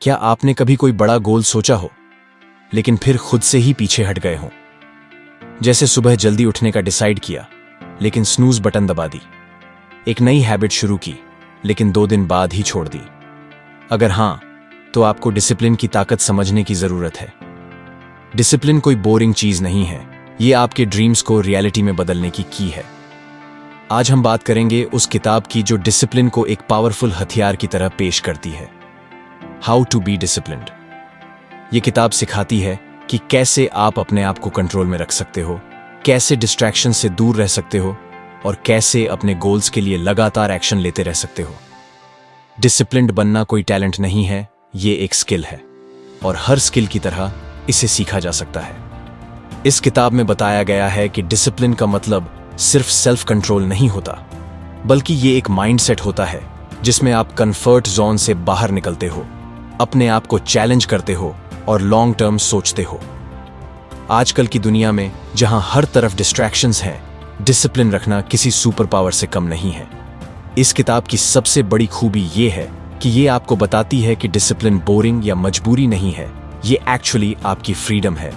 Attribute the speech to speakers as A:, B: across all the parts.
A: क्या आपने कभी कोई बड़ा गोल सोचा हो लेकिन फिर खुद से ही पीछे हट गए हो? जैसे सुबह जल्दी उठने का डिसाइड किया लेकिन स्नूज बटन दबा दी, एक नई हैबिट शुरू की लेकिन 2 दिन बाद ही छोड़ दी। अगर हां, तो आपको डिसिप्लिन की ताकत समझने की जरूरत है। डिसिप्लिन कोई बोरिंग चीज नहीं है, ये आपके ड्रीम्स को रियलिटी में बदलने की है। आज हम बात करेंगे उस किताब की जो डिसिप्लिन को एक पावरफुल हथियार की तरह पेश करती है, हाउ टू बी डिसिप्लिन्ड। यह किताब सिखाती है कि कैसे आप अपने आप को कंट्रोल में रख सकते हो, कैसे डिस्ट्रैक्शन से दूर रह सकते हो और कैसे अपने गोल्स के लिए लगातार एक्शन लेते रह सकते हो। डिसिप्लिन्ड बनना कोई टैलेंट नहीं है, ये एक स्किल है और हर स्किल की तरह इसे सीखा जा सकता है। इस किताब में बताया गया है कि डिसिप्लिन का मतलब सिर्फ सेल्फ कंट्रोल नहीं होता, बल्कि ये एक माइंडसेट होता है जिसमें आप कंफर्ट जोन से बाहर निकलते हो, अपने आप को चैलेंज करते हो और लॉन्ग टर्म सोचते हो। आजकल की दुनिया में जहां हर तरफ डिस्ट्रैक्शंस हैं, डिसिप्लिन रखना किसी सुपर पावर से कम नहीं है। इस किताब की सबसे बड़ी खूबी ये है कि ये आपको बताती है कि डिसिप्लिन बोरिंग या मजबूरी नहीं है, ये एक्चुअली आपकी फ्रीडम है।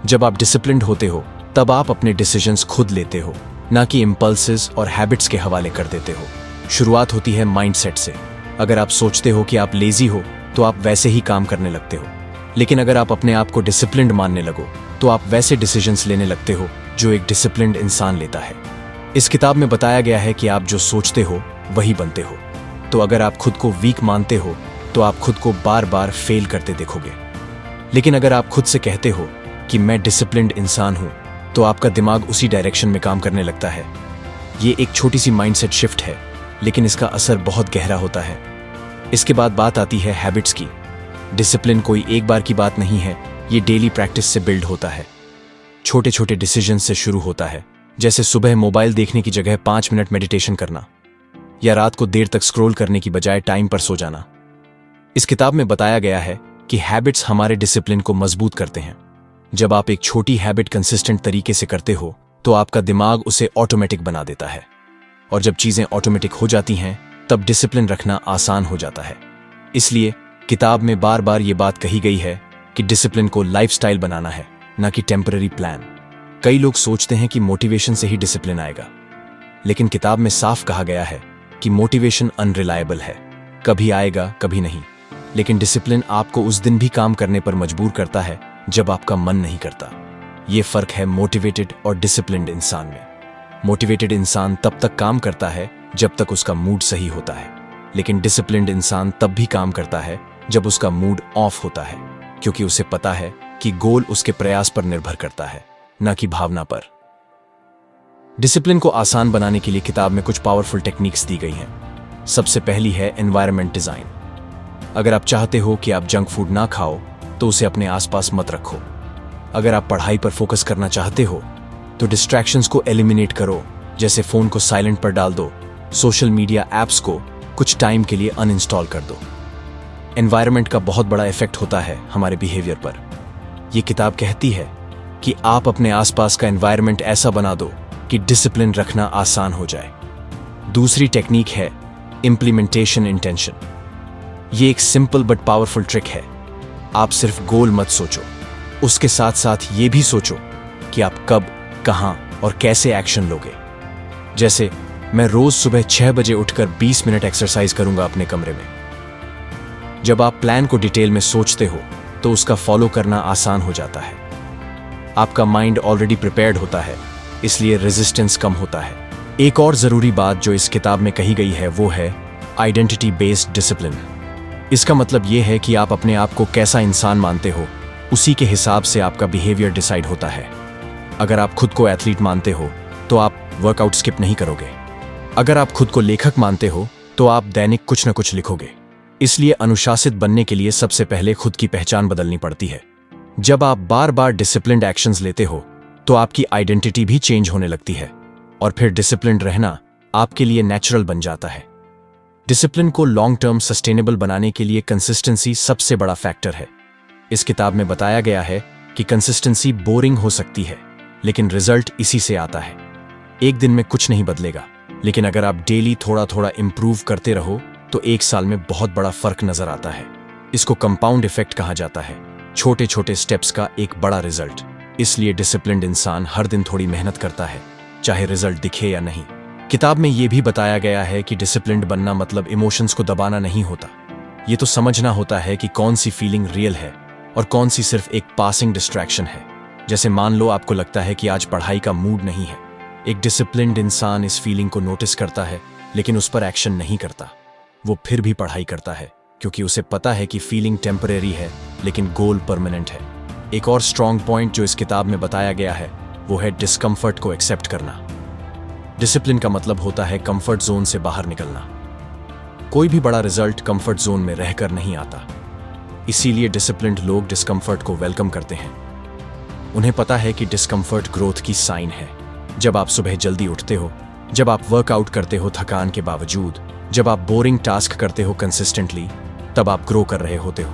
A: जब आप डिसिप्लिन्ड होते हो तब आप अपने डिसीजंस खुद लेते हो, ना कि इंपल्सेस और हैबिट्स के हवाले कर देते हो। शुरुआत होती है माइंडसेट से। अगर आप सोचते हो कि आप लेजी हो तो आप वैसे ही काम करने लगते हो, लेकिन अगर आप अपने आप को डिसिप्लिन्ड मानने लगो तो आप वैसे डिसीजंस लेने लगते हो जो एक डिसिप्लिन्ड इंसान लेता है। इस किताब में बताया गया है कि आप जो सोचते हो वही बनते हो। तो अगर आप खुद को वीक मानते हो तो आप खुद को बार बार फेल करते देखोगे, लेकिन अगर आप खुद से कहते हो कि मैं डिसिप्लिन्ड इंसान हूं, तो आपका दिमाग उसी डायरेक्शन में काम करने लगता है। ये एक छोटी सी माइंडसेट शिफ्ट है, लेकिन इसका असर बहुत गहरा होता है। इसके बाद बात आती है हैबिट्स की। डिसिप्लिन कोई एक बार की बात नहीं है, ये डेली प्रैक्टिस से बिल्ड होता है। छोटे छोटे डिसीजन से शुरू होता है, जैसे सुबह मोबाइल देखने की जगह 5 मिनट मेडिटेशन करना या रात को देर तक स्क्रॉल करने की बजाय टाइम पर सो जाना। इस किताब में बताया गया है कि हैबिट्स हमारे डिसिप्लिन को मजबूत करते हैं। जब आप एक छोटी हैबिट कंसिस्टेंट तरीके से करते हो तो आपका दिमाग उसे ऑटोमेटिक बना देता है, और जब चीजें ऑटोमेटिक हो जाती हैं तब डिसिप्लिन रखना आसान हो जाता है। इसलिए किताब में बार बार ये बात कही गई है कि डिसिप्लिन को लाइफस्टाइल बनाना है, ना कि टेम्पररी प्लान। कई लोग सोचते हैं कि मोटिवेशन से ही डिसिप्लिन आएगा, लेकिन किताब में साफ कहा गया है कि मोटिवेशन अनरिलायबल है, कभी आएगा कभी नहीं, लेकिन डिसिप्लिन आपको उस दिन भी काम करने पर मजबूर करता है जब आपका मन नहीं करता। यह फर्क है मोटिवेटेड और डिसिप्लिन्ड इंसान में। मोटिवेटेड इंसान तब तक काम करता है जब तक उसका मूड सही होता है, लेकिन डिसिप्लिन्ड इंसान तब भी काम करता है जब उसका मूड ऑफ होता है, क्योंकि उसे पता है कि गोल उसके प्रयास पर निर्भर करता है, न कि भावना पर। डिसिप्लिन को आसान बनाने के लिए किताब में कुछ पावरफुल टेक्निक्स दी गई हैं। सबसे पहली है एनवायरनमेंट डिजाइन। अगर आप चाहते हो कि आप जंक फूड ना खाओ तो उसे अपने आसपास मत रखो। अगर आप पढ़ाई पर फोकस करना चाहते हो तो डिस्ट्रैक्शंस को एलिमिनेट करो, जैसे फोन को साइलेंट पर डाल दो, सोशल मीडिया ऐप्स को कुछ टाइम के लिए अनइंस्टॉल कर दो। एनवायरनमेंट का बहुत बड़ा इफेक्ट होता है हमारे बिहेवियर पर। यह किताब कहती है कि आप अपने आसपास का एनवायरनमेंट ऐसा बना दो कि डिसिप्लिन रखना आसान हो जाए। दूसरी टेक्निक है इंप्लीमेंटेशन इंटेंशन। यह एक सिंपल बट पावरफुल ट्रिक है। आप सिर्फ गोल मत सोचो, उसके साथ साथ ये भी सोचो कि आप कब, कहां और कैसे एक्शन लोगे। जैसे मैं रोज सुबह 6 बजे उठकर 20 मिनट एक्सरसाइज करूंगा अपने कमरे में। जब आप प्लान को डिटेल में सोचते हो तो उसका फॉलो करना आसान हो जाता है। आपका माइंड ऑलरेडी प्रिपेयर्ड होता है, इसलिए रेजिस्टेंस कम होता है। एक और जरूरी बात जो इस किताब में कही गई है वो है आइडेंटिटी बेस्ड डिसिप्लिन। इसका मतलब यह है कि आप अपने आप को कैसा इंसान मानते हो, उसी के हिसाब से आपका बिहेवियर डिसाइड होता है। अगर आप खुद को एथलीट मानते हो तो आप वर्कआउट स्किप नहीं करोगे। अगर आप खुद को लेखक मानते हो तो आप दैनिक कुछ न कुछ लिखोगे। इसलिए अनुशासित बनने के लिए सबसे पहले खुद की पहचान बदलनी पड़ती है। जब आप बार बार डिसिप्लिन्ड एक्शंस लेते हो तो आपकी आइडेंटिटी भी चेंज होने लगती है, और फिर डिसिप्लिन्ड रहना आपके लिए नेचुरल बन जाता है। डिसिप्लिन को लॉन्ग टर्म सस्टेनेबल बनाने के लिए कंसिस्टेंसी सबसे बड़ा फैक्टर है। इस किताब में बताया गया है कि कंसिस्टेंसी बोरिंग हो सकती है, लेकिन रिजल्ट इसी से आता है। एक दिन में कुछ नहीं बदलेगा, लेकिन अगर आप डेली थोड़ा थोड़ा इंप्रूव करते रहो तो 1 साल में बहुत बड़ा फर्क नजर आता है। इसको कंपाउंड इफेक्ट कहा जाता है, छोटे छोटे स्टेप्स का एक बड़ा रिजल्ट। इसलिए डिसिप्लिन्ड इंसान हर दिन थोड़ी मेहनत करता है, चाहे रिजल्ट दिखे या नहीं। किताब में यह भी बताया गया है कि डिसिप्लिन्ड बनना मतलब इमोशंस को दबाना नहीं होता। ये तो समझना होता है कि कौन सी फीलिंग रियल है और कौन सी सिर्फ एक पासिंग डिस्ट्रैक्शन है। जैसे मान लो आपको लगता है कि आज पढ़ाई का मूड नहीं है। एक डिसिप्लिन्ड इंसान इस फीलिंग को नोटिस करता है, लेकिन उस पर एक्शन नहीं करता। वो फिर भी पढ़ाई करता है, क्योंकि उसे पता है कि फीलिंग टेम्परेरी है लेकिन गोल परमानेंट है। एक और स्ट्रॉन्ग पॉइंट जो इस किताब में बताया गया है वो है डिस्कम्फर्ट को एक्सेप्ट करना। डिसिप्लिन का मतलब होता है कंफर्ट जोन से बाहर निकलना। कोई भी बड़ा रिजल्ट कंफर्ट जोन में रहकर नहीं आता। इसीलिए डिसिप्लिन्ड लोग डिस्कम्फर्ट को वेलकम करते हैं। उन्हें पता है कि डिस्कम्फर्ट ग्रोथ की साइन है। जब आप सुबह जल्दी उठते हो, जब आप वर्कआउट करते हो थकान के बावजूद, जब आप बोरिंग टास्क करते हो कंसिस्टेंटली, तब आप ग्रो कर रहे होते हो।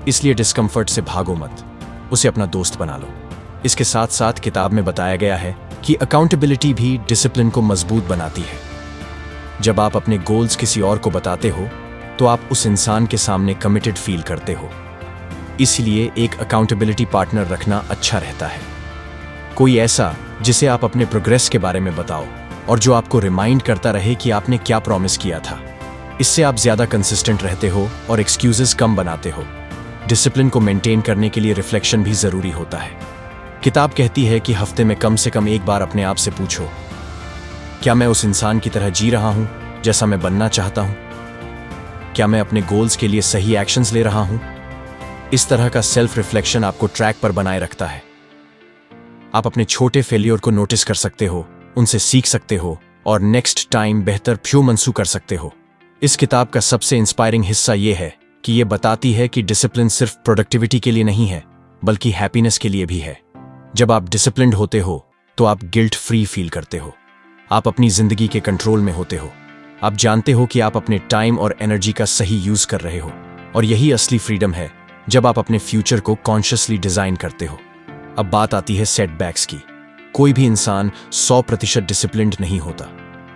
A: इसलिए डिस्कम्फर्ट से भागो मत, उसे अपना दोस्त बना लो। इसके साथ साथ किताब में बताया गया है कि अकाउंटेबिलिटी भी डिसिप्लिन को मजबूत बनाती है। जब आप अपने गोल्स किसी और को बताते हो तो आप उस इंसान के सामने कमिटेड फील करते हो। इसलिए एक अकाउंटेबिलिटी पार्टनर रखना अच्छा रहता है। कोई ऐसा जिसे आप अपने प्रोग्रेस के बारे में बताओ और जो आपको रिमाइंड करता रहे कि आपने क्या प्रॉमिस किया था। इससे आप ज्यादा कंसिस्टेंट रहते हो और एक्सक्यूजेस कम बनाते हो। डिसिप्लिन को मेंटेन करने के लिए रिफ्लेक्शन भी जरूरी होता है। किताब कहती है कि हफ्ते में कम से कम एक बार अपने आप से पूछो, क्या मैं उस इंसान की तरह जी रहा हूं जैसा मैं बनना चाहता हूं? क्या मैं अपने गोल्स के लिए सही एक्शंस ले रहा हूं? इस तरह का सेल्फ रिफ्लेक्शन आपको ट्रैक पर बनाए रखता है। आप अपने छोटे फेलियर को नोटिस कर सकते हो, उनसे सीख सकते हो और नेक्स्ट टाइम बेहतर मनसूख कर सकते हो। इस किताब का सबसे इंस्पायरिंग हिस्सा यह है कि यह बताती है कि डिसिप्लिन सिर्फ प्रोडक्टिविटी के लिए नहीं है, बल्कि हैप्पीनेस के लिए भी है। जब आप डिसिप्लिन्ड होते हो तो आप गिल्ट फ्री फील करते हो। आप अपनी जिंदगी के कंट्रोल में होते हो। आप जानते हो कि आप अपने टाइम और एनर्जी का सही यूज कर रहे हो, और यही असली फ्रीडम है जब आप अपने फ्यूचर को कॉन्शियसली डिजाइन करते हो। अब बात आती है सेटबैक्स की। कोई भी इंसान 100% डिसिप्लिन्ड नहीं होता।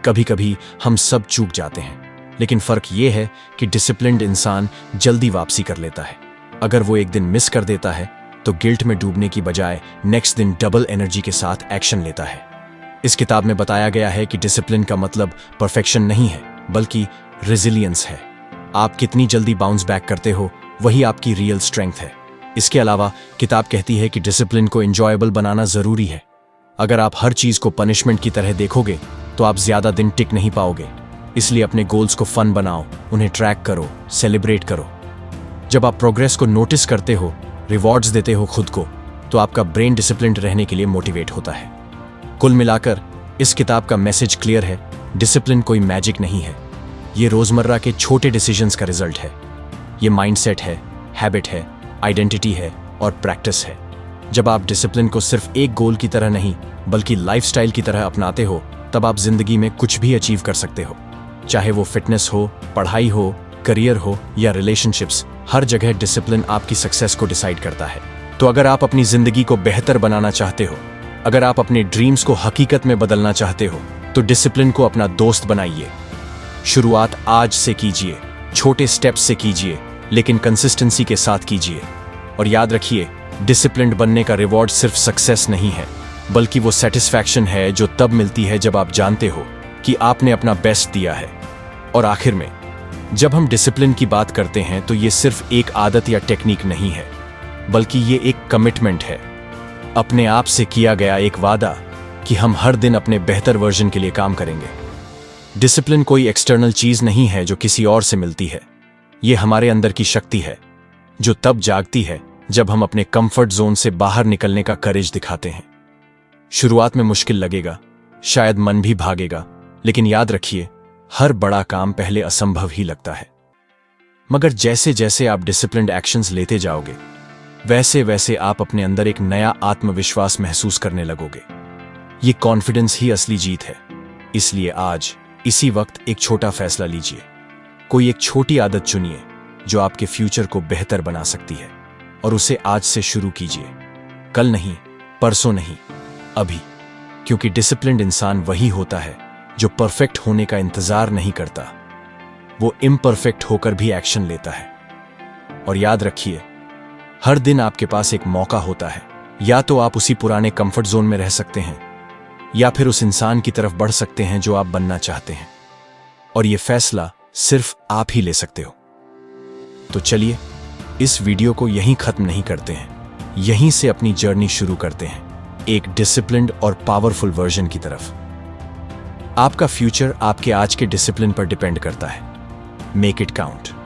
A: कभी कभी हम सब चूक जाते हैं, लेकिन फर्क यह है कि डिसिप्लिन्ड इंसान जल्दी वापसी कर लेता है। अगर वो एक दिन मिस कर देता है तो गिल्ट में डूबने की बजाय नेक्स्ट दिन डबल एनर्जी के साथ एक्शन लेता है। इस किताब में बताया गया है कि डिसिप्लिन का मतलब परफेक्शन नहीं है, बल्कि रेजिलियंस है। आप कितनी जल्दी बाउंस बैक करते हो, वही आपकी रियल स्ट्रेंथ है। इसके अलावा किताब कहती है कि डिसिप्लिन को एंजॉयबल बनाना जरूरी है। अगर आप हर चीज को पनिशमेंट की तरह देखोगे तो आप ज्यादा दिन टिक नहीं पाओगे। इसलिए अपने गोल्स को फन बनाओ, उन्हें ट्रैक करो, सेलिब्रेट करो। जब आप प्रोग्रेस को नोटिस करते हो, रिवॉर्ड्स देते हो खुद को, तो आपका ब्रेन डिसिप्लिन्ड रहने के लिए मोटिवेट होता है। कुल मिलाकर इस किताब का मैसेज क्लियर है, डिसिप्लिन कोई मैजिक नहीं है। ये रोजमर्रा के छोटे डिसीजंस का रिजल्ट है। ये माइंडसेट है, हैबिट है, आइडेंटिटी है और प्रैक्टिस है। जब आप डिसिप्लिन को सिर्फ एक गोल की तरह नहीं, बल्कि लाइफस्टाइल की तरह अपनाते हो, तब आप जिंदगी में कुछ भी अचीव कर सकते हो। चाहे वो फिटनेस हो, पढ़ाई हो, करियर हो या रिलेशनशिप्स, हर जगह डिसिप्लिन आपकी सक्सेस को डिसाइड करता है। तो अगर आप अपनी जिंदगी को बेहतर बनाना चाहते हो, अगर आप अपने ड्रीम्स को हकीकत में बदलना चाहते हो, तो डिसिप्लिन को अपना दोस्त बनाइए। शुरुआत आज से कीजिए, छोटे स्टेप्स से कीजिए, लेकिन कंसिस्टेंसी के साथ कीजिए। और याद रखिए, डिसिप्लिन्ड बनने का रिवॉर्ड सिर्फ सक्सेस नहीं है, बल्कि वो सेटिस्फैक्शन है जो तब मिलती है जब आप जानते हो कि आपने अपना बेस्ट दिया है। और आखिर में, जब हम डिसिप्लिन की बात करते हैं तो ये सिर्फ एक आदत या टेक्निक नहीं है, बल्कि ये एक कमिटमेंट है। अपने आप से किया गया एक वादा कि हम हर दिन अपने बेहतर वर्जन के लिए काम करेंगे। डिसिप्लिन कोई एक्सटर्नल चीज नहीं है जो किसी और से मिलती है। ये हमारे अंदर की शक्ति है, जो तब जागती है जब हम अपने कंफर्ट जोन से बाहर निकलने का करेज दिखाते हैं। शुरुआत में मुश्किल लगेगा, शायद मन भी भागेगा, लेकिन याद रखिए, हर बड़ा काम पहले असंभव ही लगता है। मगर जैसे जैसे आप डिसिप्लिन्ड एक्शंस लेते जाओगे, वैसे वैसे आप अपने अंदर एक नया आत्मविश्वास महसूस करने लगोगे। ये कॉन्फिडेंस ही असली जीत है। इसलिए आज इसी वक्त एक छोटा फैसला लीजिए। कोई एक छोटी आदत चुनिए जो आपके फ्यूचर को बेहतर बना सकती है, और उसे आज से शुरू कीजिए। कल नहीं, परसों नहीं, अभी। क्योंकि डिसिप्लिन्ड इंसान वही होता है जो परफेक्ट होने का इंतजार नहीं करता, वो इम्परफेक्ट होकर भी एक्शन लेता है। और याद रखिए, हर दिन आपके पास एक मौका होता है। या तो आप उसी पुराने कंफर्ट जोन में रह सकते हैं, या फिर उस इंसान की तरफ बढ़ सकते हैं जो आप बनना चाहते हैं। और यह फैसला सिर्फ आप ही ले सकते हो। तो चलिए, इस वीडियो को यहीं खत्म नहीं करते हैं, यहीं से अपनी जर्नी शुरू करते हैं, एक डिसिप्लिन्ड और पावरफुल वर्जन की तरफ। आपका फ्यूचर आपके आज के डिसिप्लिन पर डिपेंड करता है। Make it count.